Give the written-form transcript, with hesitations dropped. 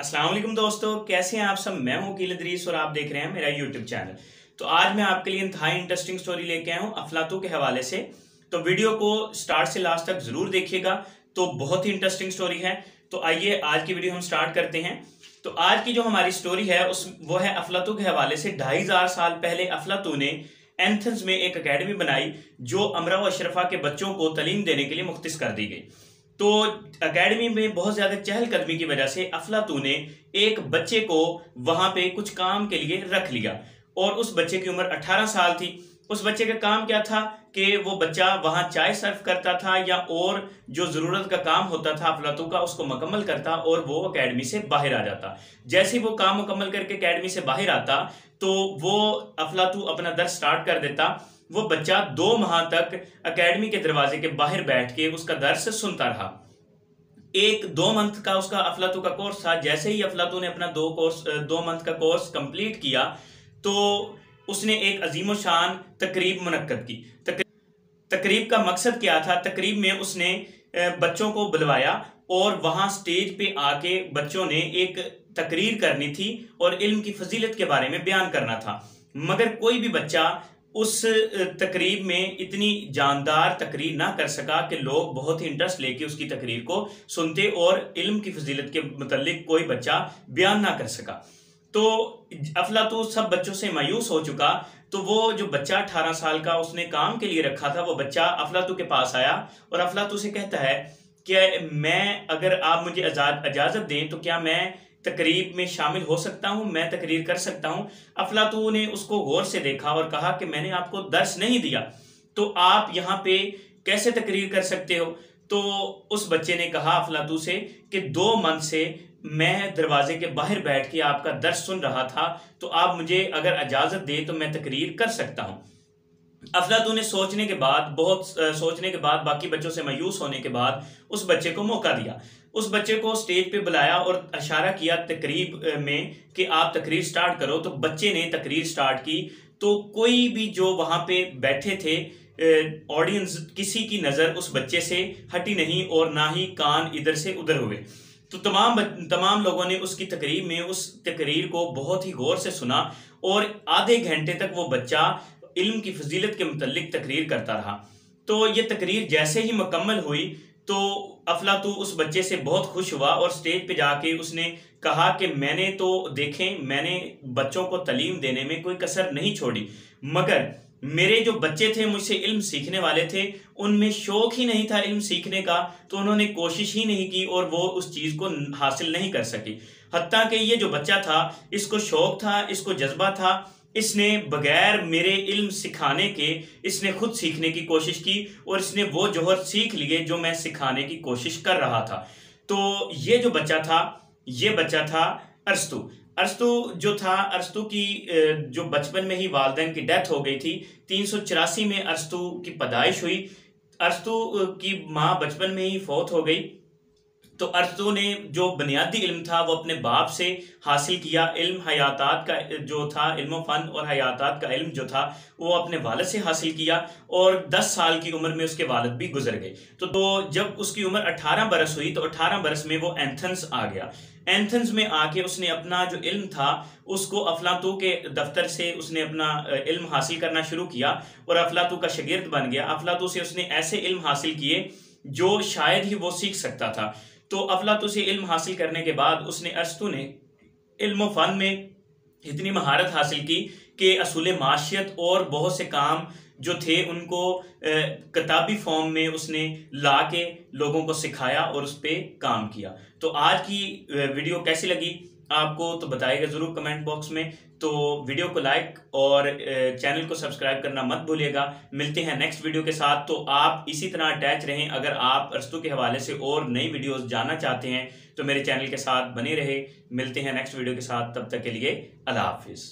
अस्सलाम वालेकुम दोस्तों, कैसे हैं आप सब। मैं हूं वकील इदरीस और आप देख रहे हैं मेरा यूट्यूब चैनल। तो आज मैं आपके लिए इंतहाई इंटरेस्टिंग स्टोरी लेके आया हूं अफलातू के हवाले से। तो वीडियो को स्टार्ट से लास्ट तक जरूर देखिएगा, तो बहुत ही इंटरेस्टिंग स्टोरी है। तो आइए आज की वीडियो हम स्टार्ट करते हैं। तो आज की जो हमारी स्टोरी है वो है अफलातू के हवाले से। 2500 साल पहले अफलातू ने एथेंस में एक अकेडमी बनाई जो अमरा व अशरफा के बच्चों को तालीम देने के लिए मुख्तस कर दी गई। तो एकेडमी में बहुत ज्यादा चहलकदमी की वजह से अफलातू ने एक बच्चे को वहां पे कुछ काम के लिए रख लिया और उस बच्चे की उम्र 18 साल थी। उस बच्चे का काम क्या था कि वो बच्चा वहां चाय सर्व करता था या और जो जरूरत का काम होता था अफलातू का उसको मुकम्मल करता और वो एकेडमी से बाहर आ जाता। जैसे ही वो काम मुकम्मल करके एकेडमी से बाहर आता तो वो अफलातू अपना दर्स स्टार्ट कर देता। वो बच्चा 2 माह तक एकेडमी के दरवाजे के बाहर बैठ के उसका दर्स सुनता रहा। 2 मंथ का उसका अफलातू का कोर्स था। जैसे ही अफलातू ने अपना 2 मंथ का कोर्स कंप्लीट किया तो उसने एक अजीम शान तकरीब मुनक्कद की। तकरीब का मकसद क्या था? तकरीब में उसने बच्चों को बुलवाया और वहां स्टेज पे आके बच्चों ने एक तकरीर करनी थी और इल्म की फजीलत के बारे में बयान करना था। मगर कोई भी बच्चा उस तकरीब में इतनी जानदार तकरीर ना कर सका कि लोग बहुत ही इंटरेस्ट लेके उसकी तकरीर को सुनते और इल्म की फजीलत के मुतालिक कोई बच्चा बयान ना कर सका। तो अफलातू सब बच्चों से मायूस हो चुका। तो वो जो बच्चा 18 साल का उसने काम के लिए रखा था, वो बच्चा अफलातू के पास आया और अफलातू से कहता है कि मैं, अगर आप मुझे इजाजत दें तो क्या मैं तकरीब में शामिल हो सकता हूं, मैं तकरीर कर सकता हूं। अफलातू ने उसको गौर से देखा और कहा कि मैंने आपको दर्स नहीं दिया तो आप यहाँ पे कैसे तकरीर कर सकते हो। तो उस बच्चे ने कहा अफलातू से कि 2 मंथ से मैं दरवाजे के बाहर बैठ के आपका दर्स सुन रहा था, तो आप मुझे अगर इजाजत दे तो मैं तकरीर कर सकता हूं। अफलातू ने सोचने के बाद बाकी बच्चों से मायूस होने के बाद उस बच्चे को मौका दिया। उस बच्चे को स्टेज पे बुलाया और इशारा किया तकरीब में कि आप तकरीर स्टार्ट करो। तो बच्चे ने तकरीर स्टार्ट की। तो कोई भी जो वहां पे बैठे थे ऑडियंस, किसी की नजर उस बच्चे से हटी नहीं और ना ही कान इधर से उधर हुए। तो तमाम लोगों ने उसकी तकरीर में उस तकरीर को बहुत ही गौर से सुना और आधे घंटे तक वो बच्चा इल्म की फजीलत के मुतल्लिक तकरीर करता रहा। तो ये तकरीर जैसे ही मुकम्मल हुई तो अफलातू उस बच्चे से बहुत खुश हुआ और स्टेज पे जाके उसने कहा कि मैंने बच्चों को तालीम देने में कोई कसर नहीं छोड़ी, मगर मेरे जो बच्चे थे मुझसे इल्म सीखने वाले थे, उनमें शौक ही नहीं था इल्म सीखने का, तो उन्होंने कोशिश ही नहीं की और वो उस चीज को हासिल नहीं कर सकी। हत्ता कि ये जो बच्चा था इसको शौक था, इसको जज्बा था, इसने बगैर मेरे इल्म सिखाने के इसने खुद सीखने की कोशिश की और इसने वो जौहर सीख लिए जो मैं सिखाने की कोशिश कर रहा था। तो ये जो बच्चा था अरस्तु। अरस्तु की जो बचपन में ही वालिदैन की डेथ हो गई थी। 384 में अरस्तु की पैदाइश हुई। अरस्तु की माँ बचपन में ही फौत हो गई। तो अरस्तु ने जो बुनियादी इल्म था वो अपने बाप से हासिल किया। इल्म हयातात का जो था, इल्म फन और हयातात का इल्म जो था वो अपने वालिद से हासिल किया और 10 साल की उम्र में उसके वालिद भी गुजर गए। तो जब उसकी उम्र 18 बरस हुई तो 18 बरस में वो एथेंस आ गया। एथेंस में आके उसने अपना जो इल्म था उसको अफलातू के दफ्तर से उसने अपना इल्म हासिल करना शुरू किया और अफलातू का शागिर्द बन गया। अफलातू से उसने ऐसे इल्म हासिल किए जो शायद ही वो सीख सकता था। तो अफलातू से इल्म हासिल करने के बाद अरस्तु ने इल्म फन में इतनी महारत हासिल की कि असूल माशियत और बहुत से काम जो थे उनको किताबी फॉर्म में उसने ला के लोगों को सिखाया और उस पर काम किया। तो आज की वीडियो कैसी लगी आपको तो बताइएगा जरूर कमेंट बॉक्स में। तो वीडियो को लाइक और चैनल को सब्सक्राइब करना मत भूलिएगा। मिलते हैं नेक्स्ट वीडियो के साथ। तो आप इसी तरह अटैच रहें। अगर आप अरस्तु के हवाले से और नई वीडियोस जानना चाहते हैं तो मेरे चैनल के साथ बने रहे। मिलते हैं नेक्स्ट वीडियो के साथ, तब तक के लिए अल्लाह हाफिज़।